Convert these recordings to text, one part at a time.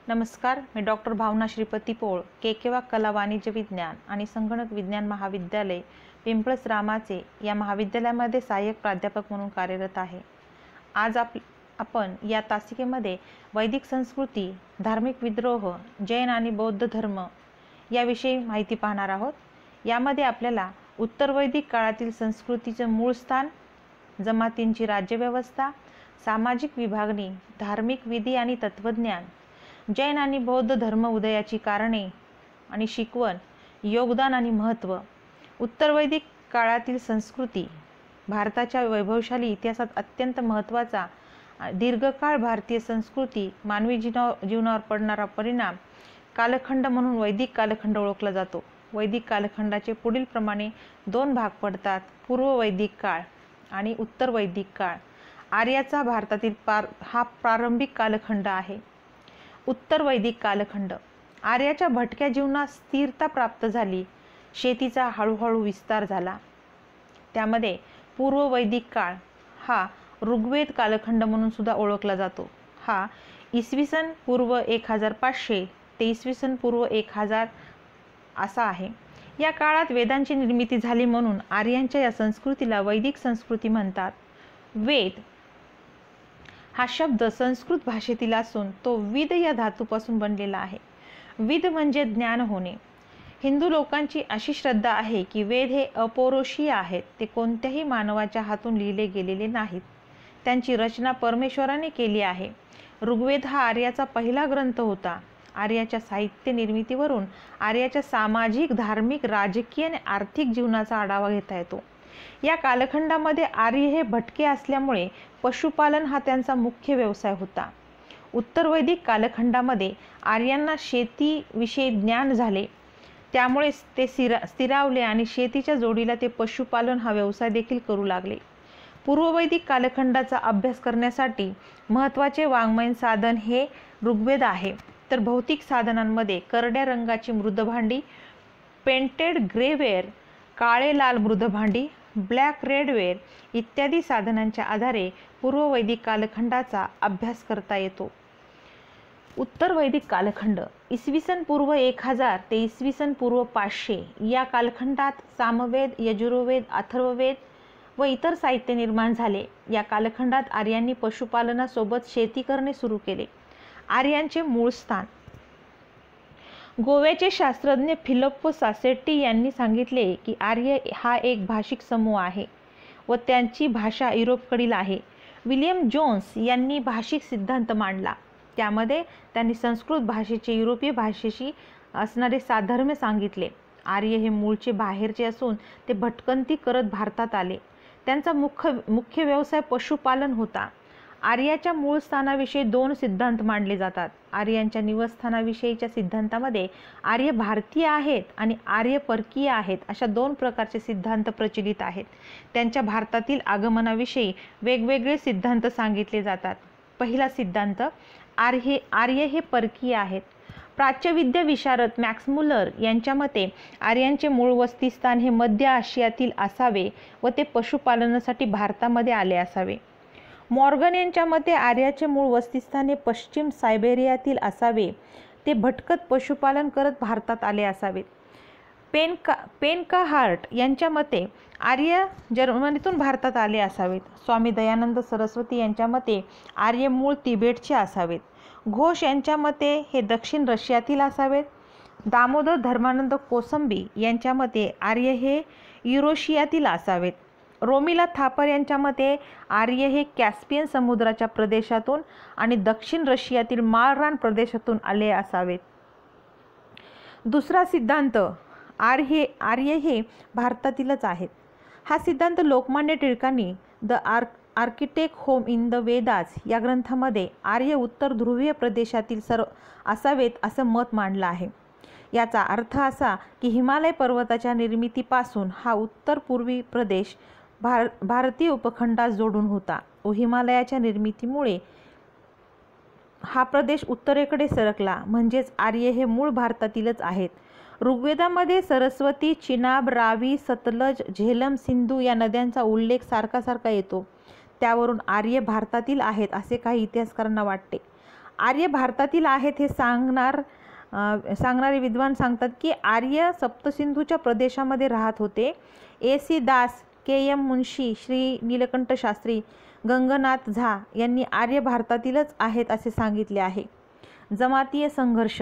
नमस्कार, मी डॉक्टर भावना श्रीपती पोळ, केकेवा कला वाणिज्य विज्ञान आणि संगणक विज्ञान महाविद्यालय पिंपळस रामाचे या महाविद्यालयामध्ये सहाय्यक प्राध्यापक म्हणून कार्यरत आहे। आज आपण या तासिकेमध्ये वैदिक संस्कृती, धार्मिक विद्रोह, जैन आणि बौद्ध धर्म याविषयी माहिती पाहणार आहोत। यामध्ये आपल्याला उत्तर वैदिक काळातील संस्कृतीचे मूळ स्थान, जमातींची राज्यव्यवस्था, सामाजिक विभागणी, धार्मिक विधी आणि तत्वज्ञान, जैन आणि बौद्ध धर्म उदयाची कारणे आणि शिकवण, योगदान आणि महत्त्व, उत्तर वैदिक काळातील संस्कृती, भारताच्या वैभवशाली इतिहासात अत्यंत महत्त्वाचा दीर्घकाळ भारतीय संस्कृती, मानवी जीवनावर पडणारा परिणाम, कालखंड म्हणून वैदिक कालखंड ओळखला जातो। वैदिक कालखंडाचे पुढील प्रमाणे दोन भाग पडतात: पूर्व वैदिक काळ आणि उत्तर वैदिक काळ। आर्याचा भारतातील हा प्रारंभिक कालखंड आहे। उत्तर वैदिक कालखंड, आर्याच्या भटक्या जीवनात स्थिरता प्राप्त झाली, शेतीचा हळूहळू विस्तार झाला। त्यामध्ये पूर्व वैदिक काळ हा ऋग्वेद कालखंड म्हणून सुद्धा ओळखला जातो। हा इसवी सन पूर्व 1500 ते इसवी सन पूर्व 1000 असा आहे। या काळात वेदांची निर्मिती झाली म्हणून आर्यांच्या या संस्कृतीला वैदिक संस्कृती म्हणतात। वेद हा शब्द संस्कृत भाषेतील असून तो विद या धातूपासून बनलेला आहे। विद म्हणजे ज्ञान होणे। हिंदू लोकांची अशी श्रद्धा आहे की वेद हे अपौरुषीय आहेत, ते कोणत्याही मानवाच्या हातून लिहिले गेलेले नाहीत, त्यांची रचना परमेश्वराने केली आहे। ऋग्वेद हा आर्याचा पहिला ग्रंथ होता। आर्याच्या साहित्य निर्मितीवरून आर्याच्या सामाजिक, धार्मिक, राजकीय आणि आर्थिक जीवनाचा आढावा घेता येतो। या कालखंडामध्ये आर्य हे भटके असल्यामुळे पशुपालन हा त्यांचा मुख्य व्यवसाय होता। उत्तर वैदिक कालखंडामध्ये आर्यांना शेतीविषयी ज्ञान झाले, त्यामुळे ते स्थिरावले आणि शेतीच्या जोडीला ते पशुपालन हा व्यवसाय देखील करू लागले। पूर्व वैदिक कालखंडाचा अभ्यास करण्यासाठी महत्त्वाचे वाङ्मयीन साधन हे ऋग्वेद आहे, तर भौतिक साधनांमध्ये करड्या रंगाची मृदभांडी, पेंटेड ग्रेवेअर, काळे लाल मृदभांडी, ब्लॅक रेडवेअर इत्यादी साधनांच्या आधारे पूर्व वैदिक कालखंडाचा अभ्यास करता येतो। उत्तर वैदिक कालखंड इसवी सन पूर्व 1000 ते इसवी सन पूर्व 500 या कालखंडात सामवेद, यजुर्वेद, अथर्ववेद व इतर साहित्य निर्माण झाले। या कालखंडात आर्यांनी पशुपालनासोबत शेती करणे सुरू केले। आर्यांचे मूळ स्थान, गोव्याचे शास्त्रज्ञ फिलिप्पो सासेट्टी यांनी सांगितले की आर्य हा एक भाषिक समूह आहे व त्यांची भाषा युरोपकडील आहे। विलियम जोन्स यांनी भाषिक सिद्धांत मांडला, त्यामध्ये त्यांनी संस्कृत भाषेचे युरोपीय भाषेशी असणारे साधर्म्य सांगितले। आर्य हे मूळचे बाहेरचे असून ते भटकंती करत भारतात आले। त्यांचा मुख्य व्यवसाय पशुपालन होता। आर्याच्या मूळ स्थानाविषयी दोन सिद्धांत मांडले जातात। आर्यांच्या निवासस्थानाविषयीच्या सिद्धांतामध्ये आर्य भारतीय आहेत आणि आर्य परकीय आहेत अशा दोन प्रकारचे सिद्धांत प्रचलित आहेत। त्यांच्या भारतातील आगमनाविषयी वेगवेगळे सिद्धांत सांगितले जातात। पहिला सिद्धांत, आर्य हे परकीय आहेत। प्राच्यविद्या विशारद मॅक्स मुलर यांच्या मते आर्यांचे मूळ वस्तीस्थान हे मध्य आशियातील असावे व ते पशुपालनासाठी भारतामध्ये आले असावे। मॉर्गन यांच्या मते आर्याचे मूळ वस्तीस्थान हे पश्चिम सायबेरियातील असावे, ते भटकत पशुपालन करत भारतात आले असावेत। पेनकाहार्ट यांच्या मते आर्य जर्मनीतून भारतात आले असावेत। स्वामी दयानंद सरस्वती यांच्या मते आर्य मूळ तिबेटचे असावेत। घोष यांच्या मते हे दक्षिण रशियातील असावेत। दामोदर धर्मानंद कोसंबी यांच्या मते आर्य हे युरोशियातील असावेत। रोमिला थापर यांच्या मते आर्य हे कॅस्पियन समुद्राच्या प्रदेशातून आणि दक्षिण रशियातील माळरान प्रदेशातून आले असावेत। दुसरा सिद्धांत, आर्य हे भारतातीलच आहेत। हा सिद्धांत लोकमान्य टिळकांनी the architect home in the Vedas या ग्रंथामध्ये आर्य उत्तर ध्रुवीय प्रदेशातील असावेत असं मत मांडलं आहे। याचा अर्थ असा की हिमालय पर्वताच्या निर्मितीपासून हा उत्तर पूर्वी प्रदेश भारतीय उपखंडास जोडून होता व हिमालयाच्या निर्मितीमुळे हा प्रदेश उत्तरेकडे सरकला, म्हणजेच आर्य हे मूळ भारतातीलच आहेत। ऋग्वेदामध्ये सरस्वती, चिनाब, रावी, सतलज, झेलम, सिंधू या नद्यांचा उल्लेख सारखा येतो, त्यावरून आर्य भारतातील आहेत असे काही इतिहासकारांना वाटते। आर्य भारतातील आहेत हे सांगणारे विद्वान सांगतात की आर्य सप्तसिंधूच्या प्रदेशामध्ये राहत होते. A.C. दास, K.M. मुंशी, श्री नीलकंठ शास्त्री, गंगनाथ झा यांनी आर्य भारतातीलच आहेत असे सांगितले आहे. जमातीय संघर्ष.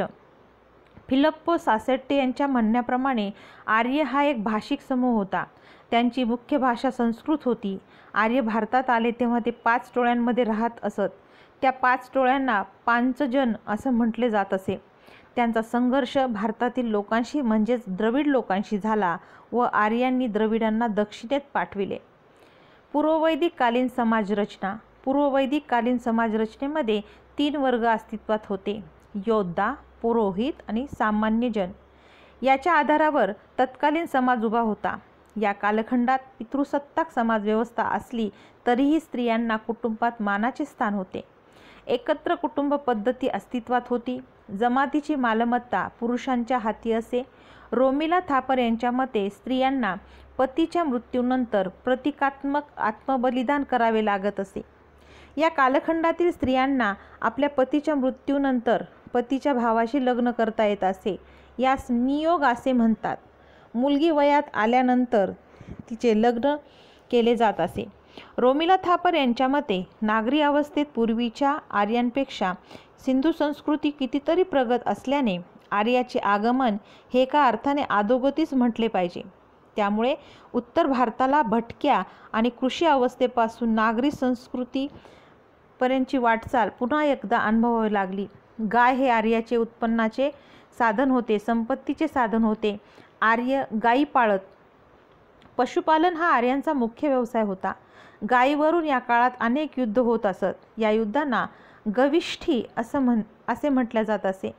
फिलिप्पो सासेट्टे यांच्या म्हणण्याप्रमाणे आर्य हा एक भाषिक समूह होता. त्यांची मुख्य भाषा संस्कृत होती. आर्य भारतात आले तेव्हा ते 5 टोळ्यांमध्ये राहत असत. त्या 5 टोळ्यांना पांचजन असं म्हटले जात असे. त्यांचा संघर्ष भारतातील लोकांशी म्हणजेच द्रविड लोकांशी झाला व आर्यांनी द्रविडांना दक्षिणेत पाठविले. पूर्ववैदिक कालीन समाजरचना. पूर्ववैदिक कालीन समाजरचनेमध्ये 3 वर्ग अस्तित्वात होते: योद्धा, पुरोहित आणि सामान्य जन. याच्या आधारावर तत्कालीन समाज उभा होता. या कालखंडात पितृसत्ताक समाजव्यवस्था असली तरीही स्त्रियांना कुटुंबात मानाचे स्थान होते. एकत्र कुटुंब पद्धती अस्तित्वात होती. जमातीची मालमत्ता पुरुषांच्या हाती असे. रोमिला थापर यांच्या मते स्त्रियांना पतीच्या मृत्यूनंतर प्रतिकात्मक आत्मबलिदान करावे लागत असे. या कालखंडातील स्त्रियांना आपल्या पतीच्या मृत्यूनंतर पतीच्या भावाशी लग्न करता येत असे. यास नियोग असे म्हणतात. मुलगी वयात आल्यानंतर तिचे लग्न केले जात असे. रोमिला थापर यांच्या मते नागरी अवस्थेत पूर्वीच्या आर्यांपेक्षा सिंधू संस्कृती कितीतरी प्रगत असल्याने आर्याचे आगमन हे एका अर्थाने अधोगतीच म्हटले पाहिजे. त्यामुळे उत्तर भारताला भटक्या आणि कृषी अवस्थेपासून नागरी संस्कृतीपर्यंतची वाटचाल पुन्हा एकदा अनुभवावी लागली. गाय हे आर्याचे उत्पन्नाचे साधन होते, संपत्तीचे साधन होते. आर्य गायी पाळत. पशुपालन हा आर्यांचा मुख्य व्यवसाय होता. गायीवरून या काळात अनेक युद्ध होत असत. या युद्धांना गविष्ठी असे म्हटले जात असे.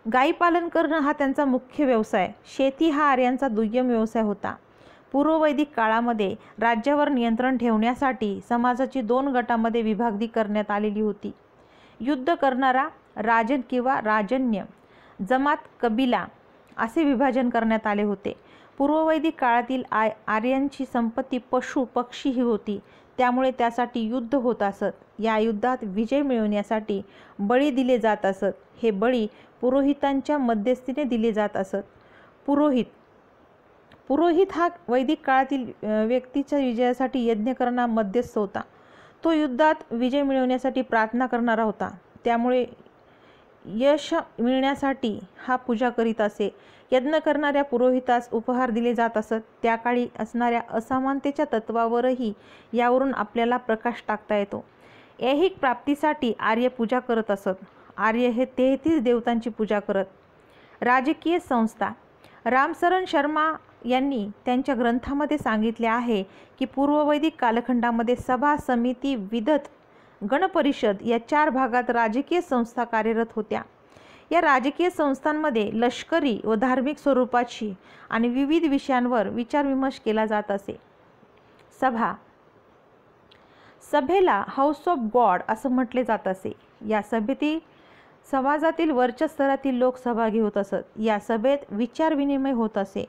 गायी पालन करणं हा त्यांचा मुख्य व्यवसाय. शेती हा आर्यांचा दुय्यम व्यवसाय होता. पूर्ववैदिक काळामध्ये राज्यावर नियंत्रण ठेवण्यासाठी समाजाची 2 गटामध्ये विभागणी करण्यात आलेली होती. युद्ध करणारा राजन किंवा राजन्य, जमात, कबिला असे विभाजन करण्यात आले होते. पूर्ववैदिक काळातील आर्यांची संपत्ती पशु पक्षी ही होती. त्यामुळे त्यासाठी युद्ध होत असत. या युद्धात विजय मिळवण्यासाठी बळी दिले जात असत. हे बळी पुरोहितांच्या मध्यस्थीने दिले जात असत. पुरोहित हा वैदिक काळातील व्यक्तीच्या विजयासाठी यज्ञ करणारा मध्यस्थ होता. तो युद्धात विजय मिळवण्यासाठी प्रार्थना करणारा होता. त्यामुळे यश मिळण्यासाठी हा पूजा करीत असे. यज्ञ करणाऱ्या पुरोहितास उपहार दिले जात असत. त्या काळी असणाऱ्या असमानतेच्या तत्वावरही यावरून आपल्याला प्रकाश टाकता येतो. ऐहिक प्राप्तीसाठी आर्य पूजा करत असत. आर्य हे 33 देवतांची पूजा करत. राजकीय संस्था. रामसरण शर्मा यांनी त्यांच्या ग्रंथामध्ये सांगितले आहे की पूर्ववैदिक कालखंडामध्ये सभा, समिती, विदत, गणपरिषद या 4 भागात राजकीय संस्था कार्यरत होत्या. या राजकीय संस्थांमध्ये लष्करी व धार्मिक स्वरूपाची आणि विविध विषयांवर विचारविमर्श केला जात असे. सभा. सभेला हाऊस ऑफ गॉड असं म्हटले जात असे. या सभेतील समाजातील वरच्या स्तरातील लोक सहभागी होत असत. या सभेत विचारविनिमय होत असे.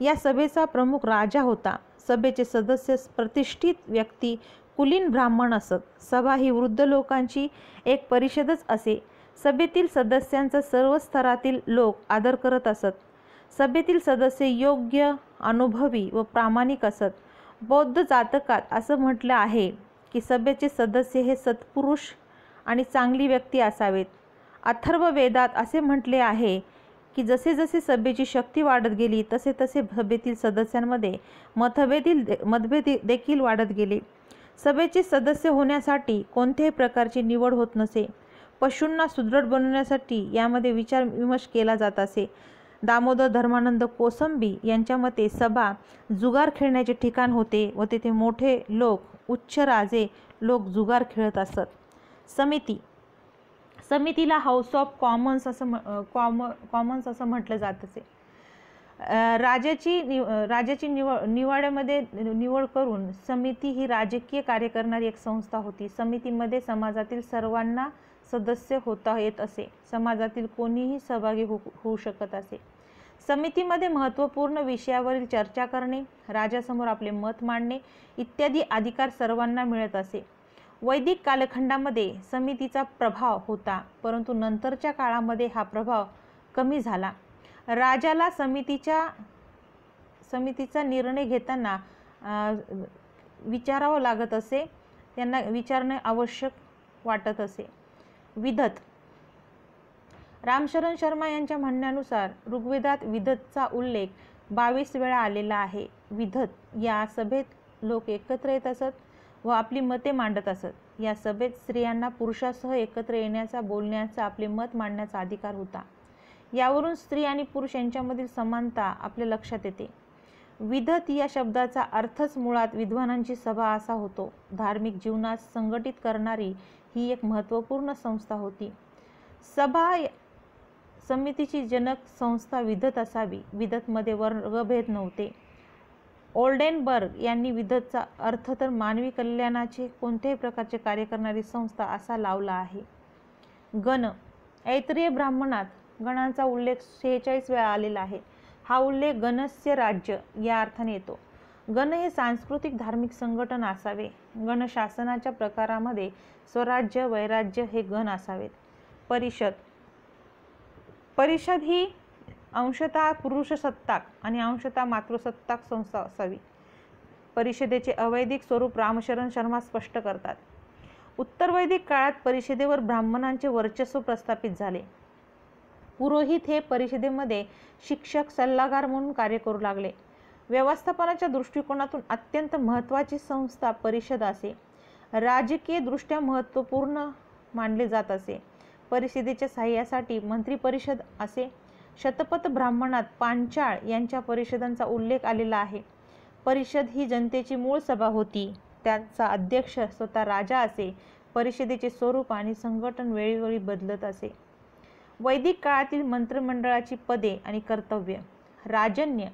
या सभेचा प्रमुख राजा होता. सभेचे सदस्य प्रतिष्ठित व्यक्ती, कुलीन ब्राह्मण असत. सभा ही वृद्ध लोकांची एक परिषदच असे. सभेतील सदस्यांचा सर्व स्तरातील लोक आदर करत असत. सभेतील सदस्य योग्य, अनुभवी व प्रामाणिक असत. बौद्ध जातकात असं म्हटलं आहे की सभेचे सदस्य हे सत्पुरुष आणि चांगली व्यक्ती असावेत. अथर्व वेदात असे म्हटले आहे की जसे जसे सभेची शक्ती वाढत गेली तसे तसे सभेतील सदस्यांमध्ये मतभेद देखील वाढत गेले. सभेचे सदस्य होण्यासाठी कोणत्याही प्रकारची निवड होत नसे. पशूंना सुदृढ बनवण्यासाठी यामध्ये विचारविमर्श केला जात असे. दामोदर धर्मानंद कोसंबी यांच्या मते सभा जुगार खेळण्याचे ठिकाण होते व तेथे मोठे लोक, उच्च राजे लोक जुगार खेळत असत. समिती. समितीला हाऊस ऑफ कॉमन्स असं म्हटलं जात असे. राजाची निवाड्यामध्ये निवड करून समिती ही राजकीय कार्य करणारी एक संस्था होती. समितीमध्ये समाजातील सर्वांना सदस्य होता येत असे. समाजातील कोणीही सहभागी होऊ शकत असे. समितीमध्ये महत्त्वपूर्ण विषयावरील चर्चा करणे, राजासमोर आपले मत मांडणे इत्यादी अधिकार सर्वांना मिळत असे. वैदिक कालखंडामध्ये समितीचा प्रभाव होता, परंतु नंतरच्या काळामध्ये हा प्रभाव कमी झाला. राजाला समितीचा निर्णय घेताना विचारावं लागत असे, त्यांना विचारणे आवश्यक वाटत असे. विधत. रामशरण शर्मा यांच्या म्हणण्यानुसार ऋग्वेदात विधतचा उल्लेख 22 वेळा आलेला आहे. विधत या सभेत लोक एकत्र येत असत व आपली मते मांडत असत. या सभेत स्त्रियांना पुरुषासह एकत्र येण्याचा, बोलण्याचा, आपले मत मांडण्याचा अधिकार होता. यावरून स्त्री आणि पुरुष यांच्यामधील समानता आपल्या लक्षात येते. विधत या शब्दाचा अर्थच मुळात विद्वानांची सभा असा होतो. धार्मिक जीवनास संघटित करणारी ही एक महत्त्वपूर्ण संस्था होती. सभा समितीची जनक संस्था विधत असावी. विधतमध्ये वर्गभेद नव्हते. ओल्डेनबर्ग यांनी विधतचा अर्थ तर मानवी कल्याणाचे कोणत्याही प्रकारचे कार्य करणारी संस्था असा लावला आहे. गण. ऐतरेय ब्राह्मणात गणांचा उल्लेख 46 वेळा आलेला आहे. हा उल्लेख गणस्य राज्य या अर्थाने येतो. गण हे सांस्कृतिक धार्मिक संघटन असावे. गण शासनाच्या प्रकारामध्ये स्वराज्य, वैराज्य हे गण असावेत. परिषद. परिषद ही अंशतः पुरुषसत्ताक आणि अंशतः मातृसत्ताक संस्था असावी. परिषदेचे अवैदिक स्वरूप रामशरण शर्मा स्पष्ट करतात. उत्तर वैदिक काळात परिषदेवर ब्राह्मणांचे वर्चस्व प्रस्थापित झाले. पुरोहित हे परिषदेमध्ये शिक्षक, सल्लागार म्हणून कार्य करू लागले. व्यवस्थापनाच्या दृष्टिकोनातून अत्यंत महत्त्वाची संस्था परिषद असे. राजकीय दृष्ट्या महत्त्वपूर्ण मानले जात असे. परिषदेच्या सहाय्यासाठी मंत्री परिषद असे. शतपथ ब्राह्मणात पांचाळ यांच्या परिषदांचा उल्लेख आलेला आहे. परिषद ही जनतेची मूळ सभा होती. त्याचा अध्यक्ष स्वतः राजा असे. परिषदेचे स्वरूप आणि संघटन वेळोवेळी बदलत असे. वैदिक काळातील मंत्रिमंडळाची पदे आणि कर्तव्य. राजन्य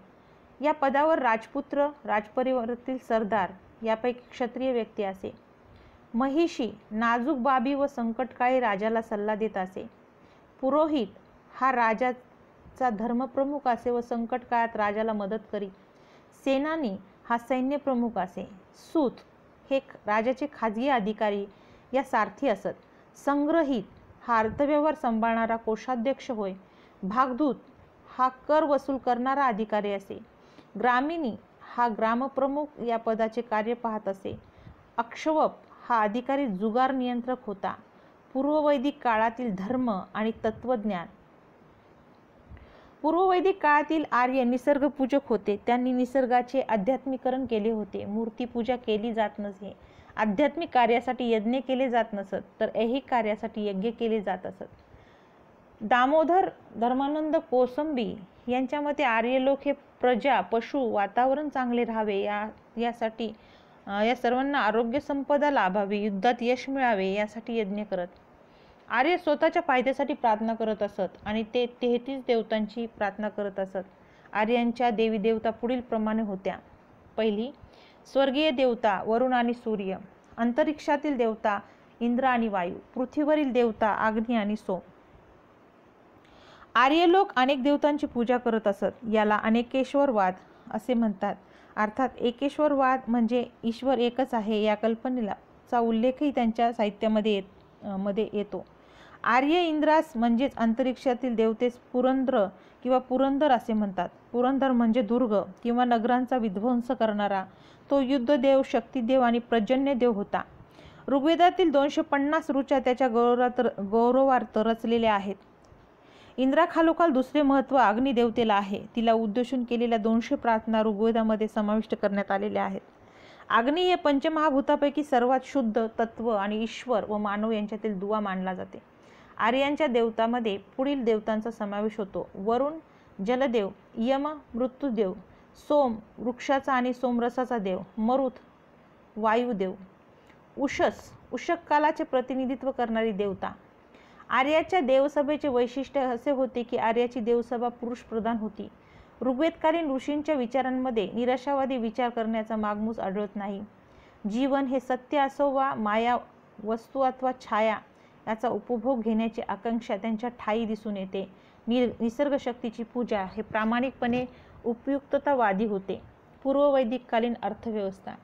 या पदावर राजपुत्र, राजपरिवारातील सरदार यापैकी क्षत्रिय व्यक्ती असे. महिषी नाजूक बाबी व संकटकाळी राजाला सल्ला देत असे. पुरोहित हा राजाचा धर्मप्रमुख असे व संकट काळात राजाला मदत करी. सेनानी हा सैन्यप्रमुख असे. सूत हे राजाचे खाजगी अधिकारी या सारथी असत. संग्रहित हा अर्थव्यवहार सांभाळणारा कोषाध्यक्ष होय. भागदूत हा कर वसूल करणारा अधिकारी असे. ग्रामिणी हा ग्रामप्रमुख या पदाचे कार्य पाहत असे. अक्षवप हा अधिकारी जुगार नियंत्रक होता. पूर्ववैदिक काळातील धर्म आणि तत्वज्ञान. पूर्ववैदिक काळातील आर्य निसर्गपूजक होते. त्यांनी निसर्गाचे आध्यात्मिकरण केले होते. मूर्तीपूजा केली जात नसे. आध्यात्मिक कार्यासाठी यज्ञ केले जात नसत, तर ऐहिक कार्यासाठी यज्ञ केले जात असत. दामोदर धर्मानंद कोसंबी यांच्या मते आर्य लोक हे प्रजा, पशु, वातावरण चांगले राहावे यासाठी या सर्वांना आरोग्य संपदा लाभावी, युद्धात यश मिळावे यासाठी यज्ञ करत. आर्य स्वतःच्या फायद्यासाठी प्रार्थना करत असत आणि ते 33 देवतांची प्रार्थना करत असत. आर्यांच्या देवी देवता पुढील प्रमाणे होत्या. पहिली, स्वर्गीय देवता वरुण आणि सूर्य. अंतरिक्षातील देवता इंद्र आणि वायू. पृथ्वीवरील देवता अग्नी आणि सोम. आर्य लोक अनेक देवतांची पूजा करत असत. याला अनेकेश्वरवाद असे म्हणतात. अर्थात एकेश्वरवाद म्हणजे ईश्वर एकच आहे या कल्पनेचा उल्लेखही त्यांच्या साहित्यामध्ये येतो. आर्य इंद्रास म्हणजेच अंतरिक्षातील देवतेस पुरंद्र किंवा पुरंदर असे म्हणतात. पुरंदर म्हणजे दुर्ग किंवा नगरांचा विध्वंस करणारा. तो युद्धदेव, शक्तिदेव आणि प्रजन्यदेव होता. ऋग्वेदातील 250 ऋचा त्याच्या गौरवार्थ रचलेल्या आहेत. इंद्राखालोखाल दुसरे महत्त्व अग्निदेवतेला आहे. तिला उद्देशून केलेल्या 200 प्रार्थना ऋग्वेदामध्ये समाविष्ट करण्यात आलेल्या आहेत. अग्नी हे पंचमहाभूतापैकी सर्वात शुद्ध तत्व आणि ईश्वर व मानव यांच्यातील दुवा मानला जाते. आर्यांच्या देवतांमध्ये पुढील देवतांचा समावेश होतो. वरुण जलदेव, यम मृत्यूदेव, सोम वृक्षाचा आणि सोमरसाचा देव, मरुत वायुदेव, उषस उषककालाचे प्रतिनिधित्व करणारी देवता. आर्याच्या देवसभेचे वैशिष्ट्य असे होते की आर्याची देवसभा पुरुष प्रधान होती. ऋग्वेदकालीन ऋषींच्या विचारांमध्ये निराशावादी विचार करण्याचा मागमूस आढळत नाही. जीवन हे सत्य असो वा माया, वस्तू अथवा छाया याचा उपभोग घेण्याची आकांक्षा त्यांच्या ठायी दिसून येते. निसर्ग शक्तीची पूजा हे प्रामाणिकपणे उपयुक्ततावादी होते. पूर्ववैदिककालीन अर्थव्यवस्था.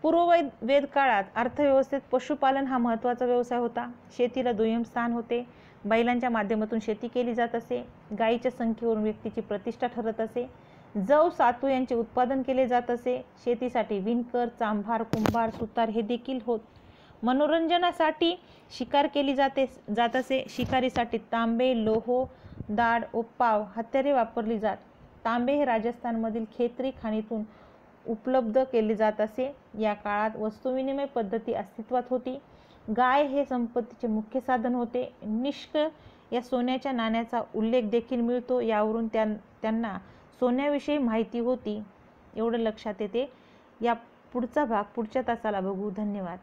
वेद काळात अर्थव्यवस्थेत पशुपालन हा महत्त्वाचा व्यवसाय होता. शेतीला दुय्यम स्थान होते. बैलांच्या माध्यमातून शेती केली जात असे. गायीच्या संख्येवरून व्यक्तीची प्रतिष्ठा ठरत असे. जव, सातू यांचे उत्पादन केले जात असे. शेतीसाठी विणकर, चांभार, कुंभार, सुतार हे देखील होत. मनोरंजनासाठी शिकार केली जात असे. शिकारीसाठी तांबे, लोह, दाढ, ओप्पाव हत्यारे वापरली जात. तांबे हे राजस्थानमधील खेत्री खाणीतून उपलब्ध केले जात असे. या काळात वस्तुविनिमय पद्धती अस्तित्वात होती. गाय हे संपत्तीचे मुख्य साधन होते. निष्क या सोन्याच्या नाण्याचा उल्लेख देखील मिळतो. यावरून त्यांना सोन्याविषयी माहिती होती एवढं लक्षात येते. या पुढचा भाग पुढच्या तासाला बघू. धन्यवाद.